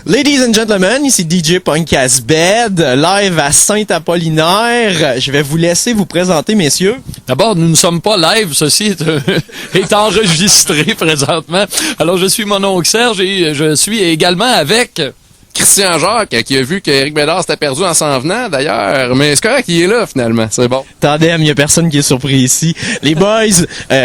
Ladies and gentlemen, ici DJ Punkas Bed, live à Saint-Apollinaire. Je vais vous laisser vous présenter, messieurs. D'abord, nous ne sommes pas live, ceci est enregistré présentement. Alors, je suis mon oncle Serge et je suis également avec... Christian Jacques, qui a vu qu'Éric Bédard s'était perdu en s'en venant, d'ailleurs. Mais c'est correct, il est là, finalement. C'est bon. Tandem, il y a personne qui est surpris ici. Les boys,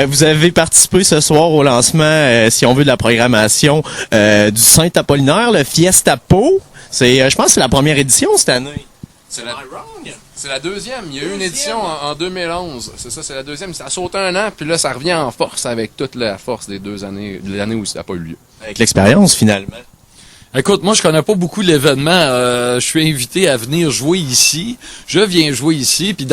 vous avez participé ce soir au lancement, si on veut, de la programmation du Saint-Apollinaire, le Fiesta Po. Je pense que c'est la première édition cette année. C'est la deuxième. Il y a eu une édition en 2011. C'est ça, c'est la deuxième. Ça a sauté un an, puis là, ça revient en force avec toute la force des 2 années, de l'année où ça n'a pas eu lieu. Avec l'expérience, finalement. Écoute, moi, je connais pas beaucoup l'événement. Je suis invité à venir jouer ici. Je viens jouer ici. Puis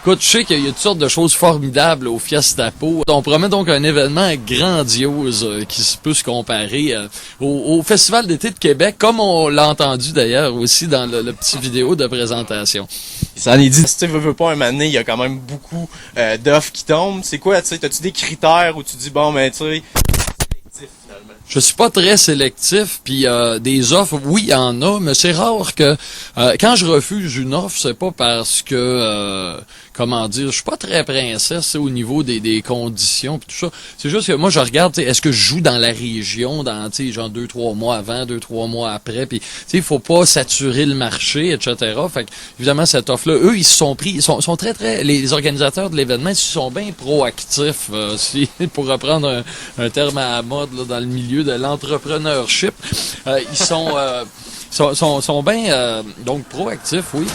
écoute, je sais qu'il y a toutes sortes de choses formidables au Fiesta Po. On promet donc un événement grandiose qui peut se comparer au Festival d'été de Québec, comme on l'a entendu d'ailleurs aussi dans le petit vidéo de présentation. Ça en est dit, si tu veux pas un moment donné, il y a quand même beaucoup d'offres qui tombent. C'est quoi, tu sais, t'as-tu des critères où tu dis, bon, ben, tu sais... Je suis pas très sélectif, puis des offres, oui, il y en a, mais c'est rare que quand je refuse une offre, c'est pas parce que comment dire, je suis pas très princesse au niveau des conditions pis tout ça. C'est juste que moi je regarde, est-ce que je joue dans la région, dans genre 2-3 mois avant, 2-3 mois après, puis il faut pas saturer le marché, etc. Fait que, évidemment, cette offre-là, eux, ils se sont pris, ils sont très, les organisateurs de l'événement, ils sont bien proactifs, pour reprendre un terme à la mode là, dans le milieu de l'entrepreneurship. Ils sont bien donc proactifs, oui.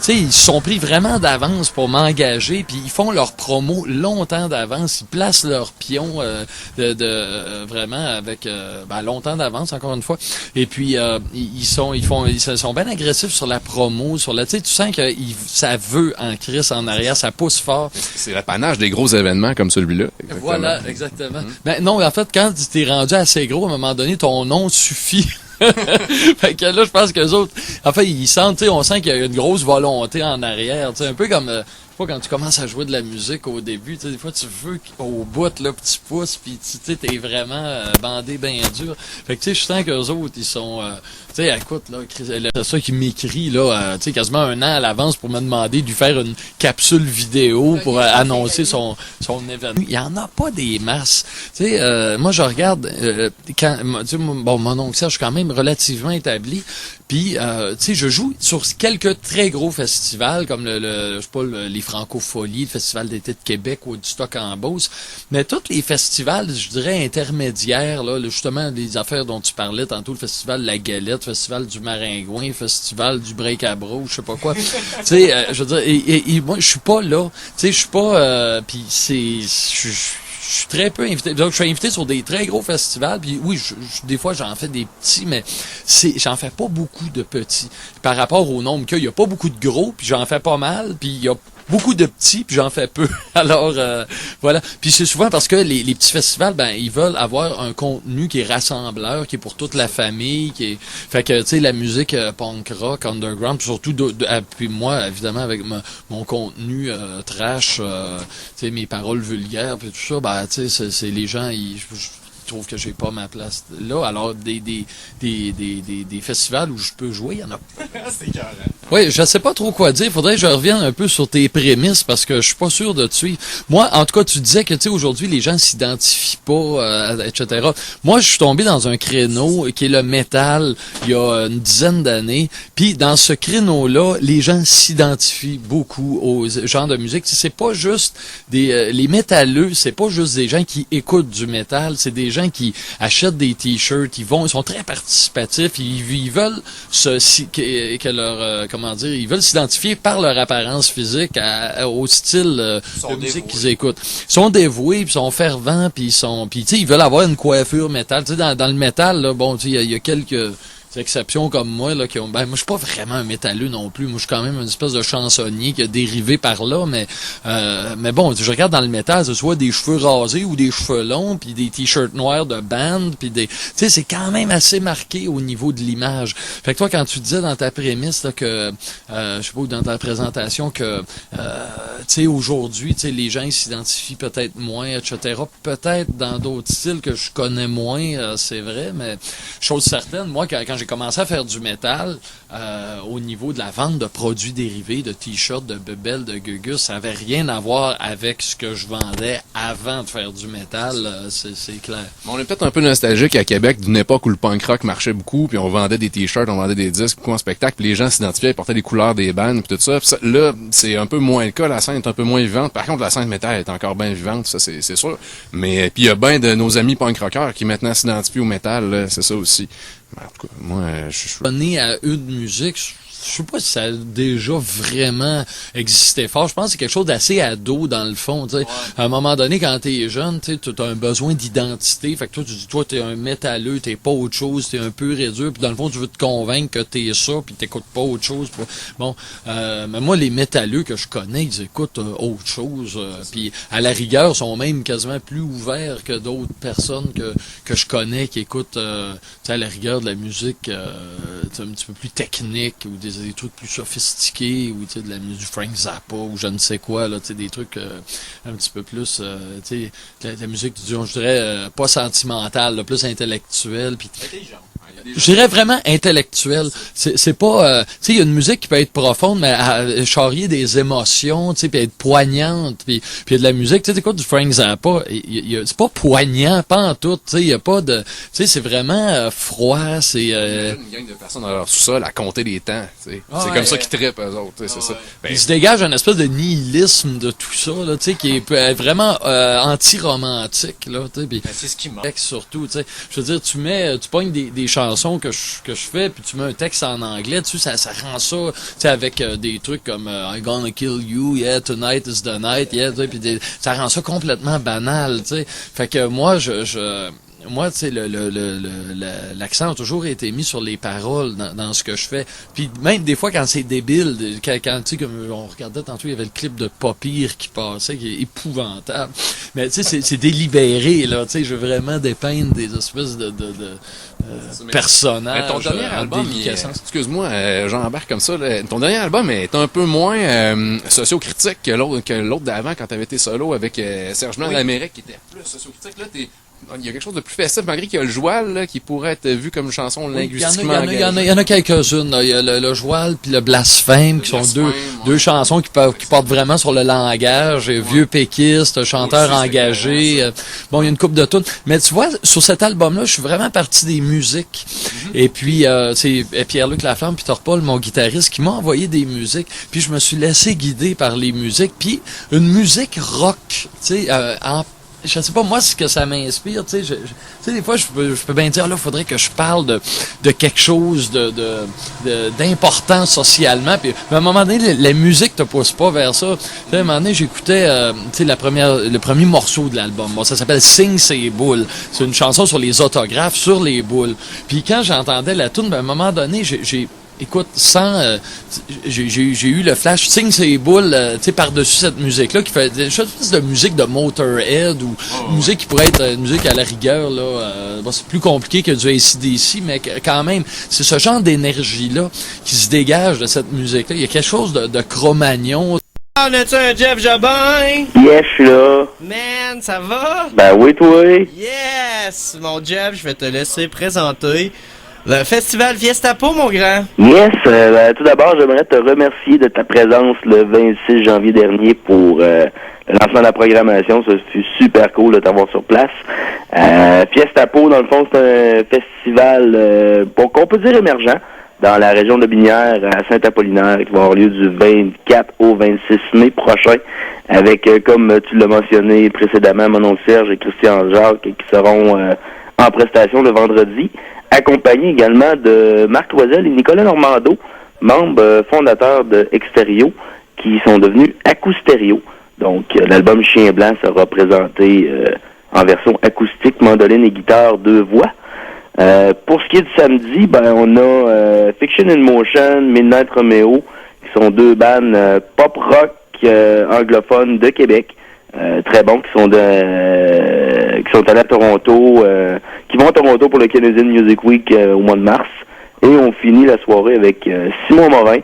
Ils se sont pris vraiment d'avance pour m'engager, puis ils font leur promo longtemps d'avance, ils placent leurs pions vraiment avec longtemps d'avance encore une fois. Et puis ils sont bien agressifs sur la promo, sur la tu sens que ça veut en crise en arrière, ça pousse fort. C'est l'apanage des gros événements comme celui-là. Exactement. Voilà, exactement. Ben non, en fait, quand tu t'es rendu assez gros, à un moment donné, ton nom suffit. Fait que là, je pense que les autres, en fait, ils sentent, on sent qu'il y a une grosse volonté en arrière, un peu comme, pas quand tu commences à jouer de la musique au début, des fois tu veux au bout, là, petit pouce, puis tu t'es vraiment bandé bien dur. Fait que je sens qu'eux autres, ils sont, écoute, là, c'est ça qui m'écrit, là, quasiment 1 an à l'avance pour me demander de lui faire une capsule vidéo pour annoncer son événement. Il y en a pas des masses. Moi, je regarde, mon oncle Serge, je suis quand même relativement établi. Puis, je joue sur quelques très gros festivals, comme je sais pas, les Francopholies, le Festival d'été de Québec ou du Stock en Beauce. Mais tous les festivals, je dirais, intermédiaires, là, justement, les affaires dont tu parlais tantôt, le Festival de la Galette, le Festival du Maringouin, le Festival du Break-à-Bro, je sais pas quoi. Je veux dire, moi, je suis pas là. Je suis pas... puis je suis très peu invité. Donc, je suis invité sur des très gros festivals. Puis oui, des fois, j'en fais des petits, mais j'en fais pas beaucoup de petits. Par rapport au nombre qu'il y a pas beaucoup de gros, puis j'en fais pas mal. Puis il y a beaucoup de petits, puis j'en fais peu. Alors, voilà. Puis c'est souvent parce que les petits festivals, ils veulent avoir un contenu qui est rassembleur, qui est pour toute la famille, fait que, la musique punk rock, underground, puis surtout, puis moi, évidemment, avec mon contenu trash, mes paroles vulgaires, puis tout ça, c'est les gens, je trouve que j'ai pas ma place là. Alors, des festivals où je peux jouer, il y en a pas. C'est carré. Oui, je sais pas trop quoi dire. Faudrait que je revienne un peu sur tes prémices parce que je suis pas sûr de te suivre. Moi, en tout cas, tu disais que, aujourd'hui, les gens s'identifient pas, etc. Moi, je suis tombé dans un créneau qui est le métal il y a une dizaine d'années. Puis, dans ce créneau-là, les gens s'identifient beaucoup aux genres de musique. C'est pas juste les métalleux, c'est pas juste des gens qui écoutent du métal, c'est des gens qui achètent des t-shirts, ils sont très participatifs, ils veulent ils veulent s'identifier par leur apparence physique au style de musique qu'ils écoutent. Ils sont dévoués, puis sont fervents, puis ils veulent avoir une coiffure métal. Dans le métal, là, il y a quelques exceptions comme moi, là, qui ont, moi, je suis pas vraiment un métalleux non plus. Moi, je suis quand même une espèce de chansonnier qui a dérivé par là, mais bon, je regarde dans le métal, ce soit des cheveux rasés ou des cheveux longs, puis des t-shirts noirs de band, puis c'est quand même assez marqué au niveau de l'image. Fait que toi, quand tu disais dans ta prémisse, là, que, je sais pas, ou dans ta présentation, que, aujourd'hui, les gens s'identifient peut-être moins, etc. Peut-être dans d'autres styles que je connais moins, c'est vrai, mais chose certaine, moi, quand j'ai j'ai commencé à faire du métal, au niveau de la vente de produits dérivés, de t-shirts, de bebelles, de gugus, ça avait rien à voir avec ce que je vendais avant de faire du métal, c'est clair. On est peut-être un peu nostalgique à Québec d'une époque où le punk rock marchait beaucoup, puis on vendait des t-shirts, on vendait des disques, beaucoup en spectacle, puis les gens s'identifiaient, ils portaient les couleurs des bands, puis tout ça. Puis ça. Là, c'est un peu moins le cas, la scène est un peu moins vivante. Par contre, la scène métal est encore bien vivante, ça c'est sûr. Mais puis il y a bien de nos amis punk rockers qui maintenant s'identifient au métal, là, c'est ça aussi. En tout cas, moi, je suis né à une musique. Je sais pas si ça a déjà vraiment existé fort. Je pense que c'est quelque chose d'assez ado dans le fond. Ouais. À un moment donné, quand t'es jeune, tu as un besoin d'identité. Fait que toi, tu dis, toi, t'es un métalleux, t'es pas autre chose, t'es un pur et dur. Puis dans le fond, tu veux te convaincre que t'es ça, puis t'écoutes pas autre chose. Bon, mais moi, les métalleux que je connais, ils écoutent autre chose. Puis à la rigueur, sont même quasiment plus ouverts que d'autres personnes que je connais qui écoutent, à la rigueur de la musique un petit peu plus technique ou des trucs plus sophistiqués ou de la musique du Frank Zappa ou je ne sais quoi là, des trucs un petit peu plus la musique je dirais pas sentimentale, là, plus intellectuelle puis je dirais vraiment intellectuel. C'est pas, tu sais, il y a une musique qui peut être profonde, mais à charrier des émotions, tu sais, puis être poignante, puis il y a de la musique, tu sais, t'écoutes du Frank Zappa, c'est pas poignant, pas en tout, tu sais, il y a pas de, tu sais, c'est vraiment froid, c'est. Il y a une gang de personnes dans leur sous-sol à compter les temps, tu sais. C'est comme ça qu'ils trippent, eux autres, c'est ça. Il se dégage une espèce de nihilisme de tout ça, là, tu sais, qui est vraiment anti-romantique, là, tu sais, puis c'est ce qui manque. Surtout, tu sais, je veux dire, tu pognes des chansons que je fais, puis tu mets un texte en anglais dessus, ça rend ça, tu sais, avec des trucs comme I'm gonna kill you, yeah, tonight is the night, yeah, tu sais, puis ça rend ça complètement banal, tu sais. Fait que moi, moi, tu sais, l'accent a toujours été mis sur les paroles dans ce que je fais. Puis même des fois, quand c'est débile, quand tu sais, comme on regardait tantôt, il y avait le clip de Pas Pire qui passait, qui est épouvantable. Mais tu sais, c'est délibéré, là. Tu sais, je veux vraiment dépeindre des espèces de personnages. Mais ton dernier album, excuse-moi, j'embarque comme ça, là, ton dernier album est un peu moins sociocritique que l'autre d'avant, quand t'avais été solo avec Serge Blanc d'Amérique, qui était plus sociocritique. Là, il y a quelque chose de plus festif, malgré qu'il y a le joual là, qui pourrait être vu comme une chanson linguistiquement. Il y en a quelques-unes. Là. Il y a le joual puis le blasphème, qui sont deux chansons qui portent vraiment sur le langage. Vieux péquiste, chanteur engagé. Bon, il y a une couple de tunes. Mais tu vois, sur cet album-là, je suis vraiment parti des musiques. Et puis, c'est Pierre-Luc Laflamme, Peter Paul, mon guitariste, qui m'a envoyé des musiques. Puis je me suis laissé guider par les musiques. Puis une musique rock, tu sais, je sais pas, moi, ce que ça m'inspire, tu sais, des fois, je peux bien dire, là, faudrait que je parle de quelque chose d'important socialement, puis à un moment donné, la musique te pousse pas vers ça. Tu sais, à un moment donné, j'écoutais, tu sais, le premier morceau de l'album. Bon, ça s'appelle Signe ses boules. C'est une chanson sur les autographes, sur les boules. Puis quand j'entendais la tune, à un moment donné, écoute, j'ai eu le flash, Signe ses boules, tu sais, par-dessus cette musique-là, qui fait une espèce de musique de Motorhead, ou une musique qui pourrait être une musique à la rigueur, là, c'est plus compliqué que du AC/DC, mais quand même, c'est ce genre d'énergie-là qui se dégage de cette musique-là. Il y a quelque chose de Cro-Magnon. On a-tu un Jeff Jobin? Yes, je suis là. Man, ça va? Ben oui, toi. Yes! Mon Jeff, je vais te laisser présenter le festival Fiestapo, mon grand. Yes, tout d'abord, j'aimerais te remercier de ta présence le 26 janvier dernier pour le lancement de la programmation. Ça fut super cool de t'avoir sur place. Fiestapo, dans le fond, c'est un festival qu'on peut dire émergent dans la région de Binière à Saint-Apollinaire, qui va avoir lieu du 24 au 26 mai prochain, avec, comme tu l'as mentionné précédemment, mon oncle Serge et Christian Jacques, qui seront en prestation le vendredi, accompagné également de Marc Loisel et Nicolas Normando, membres fondateurs de Extérieur, qui sont devenus Acoustério. Donc, l'album Chien Blanc sera présenté en version acoustique, mandoline et guitare 2 voix. Pour ce qui est du samedi, ben on a Fiction in Motion, Midnight Romeo, qui sont 2 bandes pop-rock anglophones de Québec, très bons, qui sont allés à Toronto, qui vont à Toronto pour le Canadian Music Week au mois de mars. Et on finit la soirée avec Simon Morin.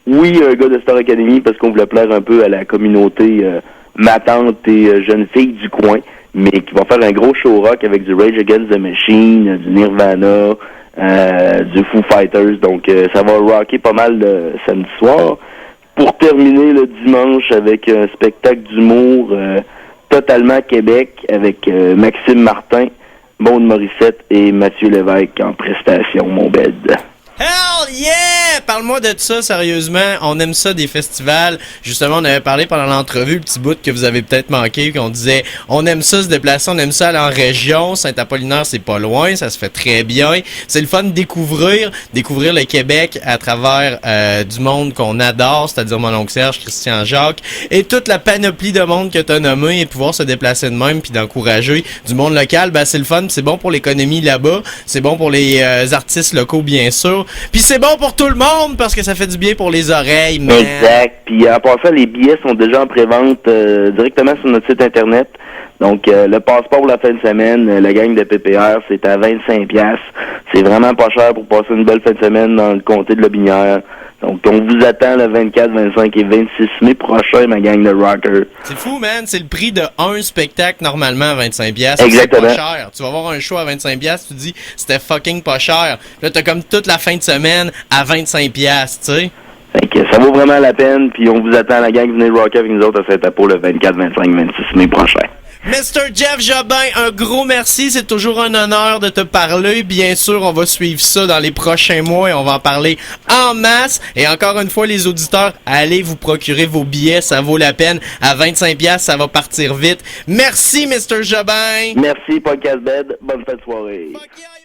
Oui, un gars de Star Academy, parce qu'on voulait plaire un peu à la communauté matante et jeune fille du coin, mais qui va faire un gros show rock avec du Rage Against the Machine, du Nirvana, du Foo Fighters. Donc, ça va rocker pas mal le samedi soir. Pour terminer le dimanche avec un spectacle d'humour totalement Québec avec Maxime Martin, Maude Morissette et Mathieu Lévesque en prestation, mon bed. Hell yeah! Parle-moi de ça, sérieusement. On aime ça, des festivals. Justement, on avait parlé pendant l'entrevue, le petit bout que vous avez peut-être manqué, qu'on disait, on aime ça se déplacer, on aime ça aller en région. Saint-Apollinaire, c'est pas loin, ça se fait très bien. C'est le fun de découvrir le Québec à travers du monde qu'on adore, c'est-à-dire mon oncle Serge, Christian Jacques, et toute la panoplie de monde que t'as nommé, et pouvoir se déplacer de même, puis d'encourager du monde local, ben c'est le fun, c'est bon pour l'économie là-bas, c'est bon pour les artistes locaux, bien sûr. Puis c'est bon pour tout le monde parce que ça fait du bien pour les oreilles, man. Exact. Puis en passant, les billets sont déjà en pré-vente directement sur notre site internet. Donc le passeport pour la fin de semaine, la gang de PPR, c'est à 25$. C'est vraiment pas cher pour passer une belle fin de semaine dans le comté de Lobinière. Donc on vous attend le 24, 25 et 26 mai prochain, ma gang de rockers. C'est fou, man. C'est le prix de un spectacle normalement à 25$. Exactement. C'est pas cher. Tu vas voir un show à 25$, tu dis c'était fucking pas cher. Là, t'as comme toute la fin de semaine à 25$, tu sais. Fait que ça vaut vraiment la peine, puis on vous attend, la gang, venez rocker avec nous autres à Saint-Apo le 24, 25, 26 mai prochain. Mr. Jeff Jobin, un gros merci. C'est toujours un honneur de te parler. Bien sûr, on va suivre ça dans les prochains mois et on va en parler en masse. Et encore une fois, les auditeurs, allez vous procurer vos billets. Ça vaut la peine. À 25$, ça va partir vite. Merci, Mr. Jobin. Merci, Podcast Bed. Bonne fin de soirée. Fuck yeah.